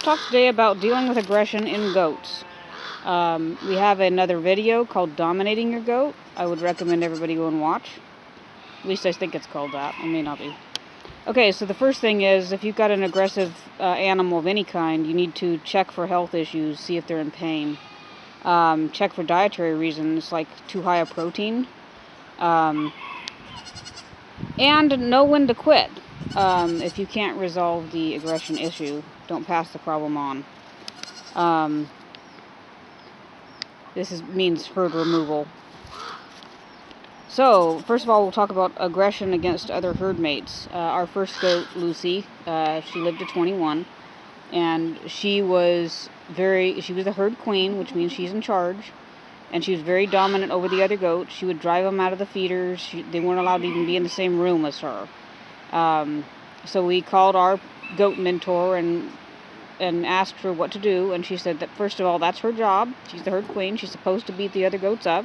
talk today about dealing with aggression in goats. We have another video called Dominating Your Goat. I would recommend everybody go and watch. At least I think it's called that. It may not be. Okay, so the first thing is, if you've got an aggressive animal of any kind, you need to check for health issues, see if they're in pain. Check for dietary reasons, like too high a protein. And know when to quit. If you can't resolve the aggression issue, don't pass the problem on. This means herd removal. So, first of all, we'll talk about aggression against other herd mates. Our first goat, Lucy, she lived to 21, and she was the herd queen, which means she's in charge, and she was very dominant over the other goats. She would drive them out of the feeders. They weren't allowed to even be in the same room as her. So we called our goat mentor and asked her what to do, and she said that, first of all, that's her job. She's the herd queen. She's supposed to beat the other goats up.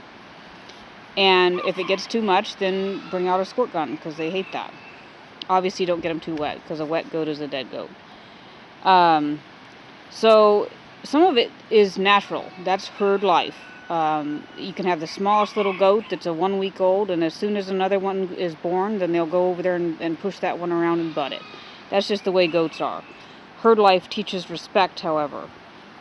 And if it gets too much, then bring out a squirt gun, because they hate that. Obviously, don't get them too wet, because a wet goat is a dead goat. So some of it is natural. That's herd life. You can have the smallest little goat that's a 1 week old, and as soon as another one is born, then they'll go over there and push that one around and butt it. That's just the way goats are. Herd life teaches respect, however.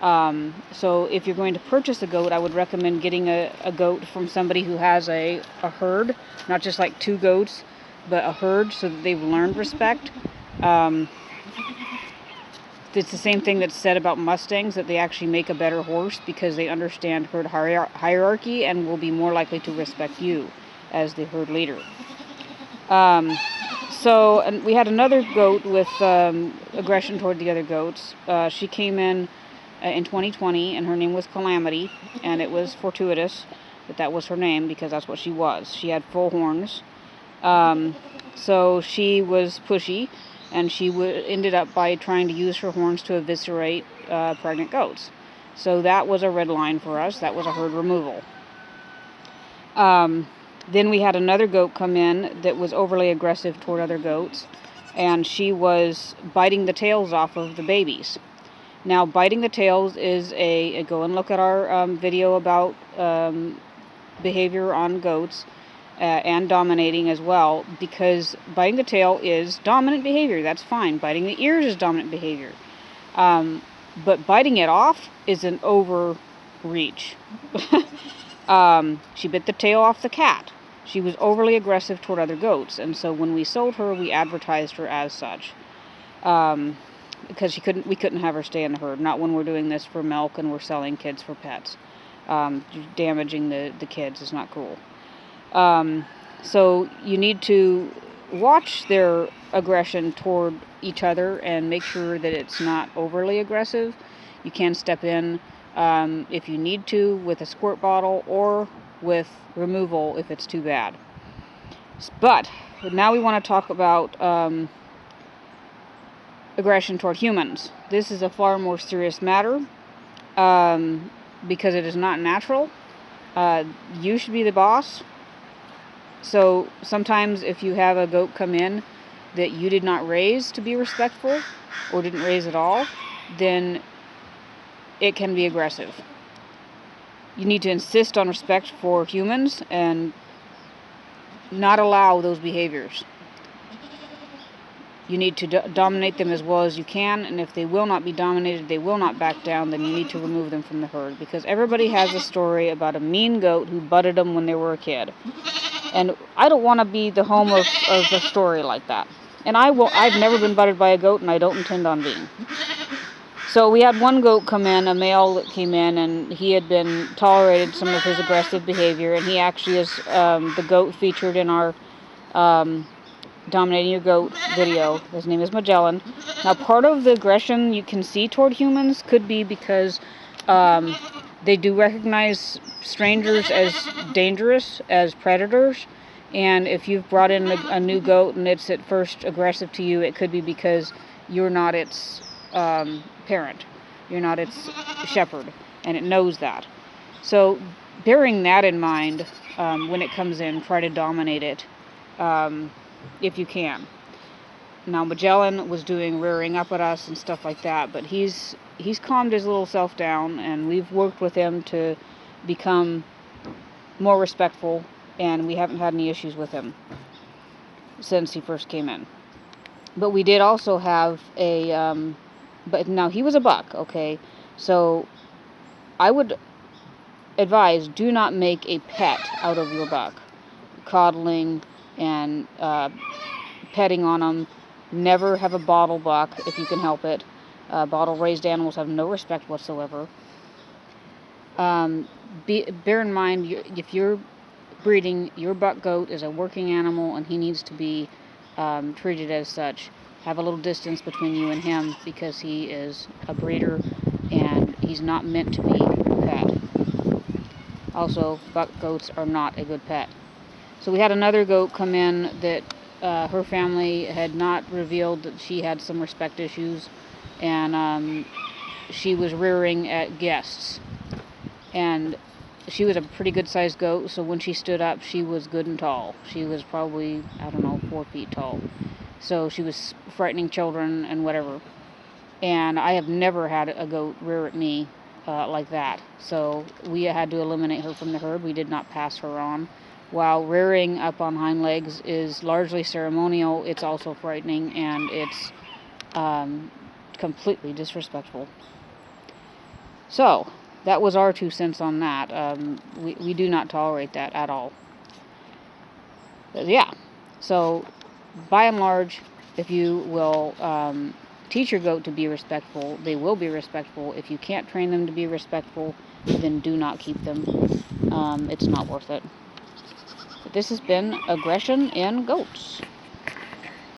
So if you're going to purchase a goat, I would recommend getting a goat from somebody who has a herd, not just like two goats, but a herd, so that they've learned respect. It's the same thing that's said about Mustangs, that they actually make a better horse because they understand herd hierarchy and will be more likely to respect you as the herd leader. And we had another goat with aggression toward the other goats. She came in 2020, and her name was Calamity, and it was fortuitous that was her name, because that's what she was. She had full horns. So she was pushy, and she ended up by trying to use her horns to eviscerate pregnant goats. So that was a red line for us. That was a herd removal. Then we had another goat come in that was overly aggressive toward other goats, and she was biting the tails off of the babies. Now, biting the tails is go and look at our video about behavior on goats and dominating as well, because biting the tail is dominant behavior. That's fine. Biting the ears is dominant behavior. But biting it off is an overreach. She bit the tail off the cat. She was overly aggressive toward other goats, and so when we sold her, we advertised her as such. Because we couldn't have her stay in the herd, not when we're doing this for milk and we're selling kids for pets. Damaging the kids is not cool. So you need to watch their aggression toward each other and make sure that it's not overly aggressive. You can step in if you need to with a squirt bottle or with removal if it's too bad. But now we want to talk about aggression toward humans. This is a far more serious matter because it is not natural. You should be the boss. So sometimes if you have a goat come in that you did not raise to be respectful or didn't raise at all, then it can be aggressive. You need to insist on respect for humans and not allow those behaviors. You need to dominate them as well as you can, and if they will not be dominated, they will not back down, then you need to remove them from the herd, because everybody has a story about a mean goat who butted them when they were a kid. And I don't want to be the home of a story like that. And I've never been butted by a goat, and I don't intend on being. So we had one goat come in, a male that came in, and he had been tolerated some of his aggressive behavior, and he actually is the goat featured in our Dominating Your Goat video. His name is Magellan. Now, part of the aggression you can see toward humans could be because they do recognize strangers as dangerous, as predators, and if you've brought in a new goat and it's at first aggressive to you, it could be because you're not its parent. You're not its shepherd, and it knows that. So, bearing that in mind, when it comes in, try to dominate it if you can. Now Magellan was doing rearing up at us and stuff like that, but he's calmed his little self down, and we've worked with him to become more respectful, and we haven't had any issues with him since he first came in. But we did also have but now he was a buck, okay? So I would advise, do not make a pet out of your buck. Coddling and petting on them. Never have a bottle buck if you can help it. Bottle raised animals have no respect whatsoever. Bear in mind, if you're breeding, your buck goat is a working animal and he needs to be treated as such. Have a little distance between you and him because he is a breeder and he's not meant to be a pet. Also, buck goats are not a good pet. So we had another goat come in that her family had not revealed that she had some respect issues, and she was rearing at guests. And she was a pretty good sized goat, so when she stood up, she was good and tall. She was probably, 4 feet tall. So she was frightening children and whatever. And I have never had a goat rear at me like that. So we had to eliminate her from the herd. We did not pass her on. While rearing up on hind legs is largely ceremonial, it's also frightening, and it's completely disrespectful. So that was our 2 cents on that. We do not tolerate that at all. But yeah, so by and large, if you will teach your goat to be respectful, they will be respectful. If you can't train them to be respectful, then do not keep them. It's not worth it. But this has been Aggression in Goats.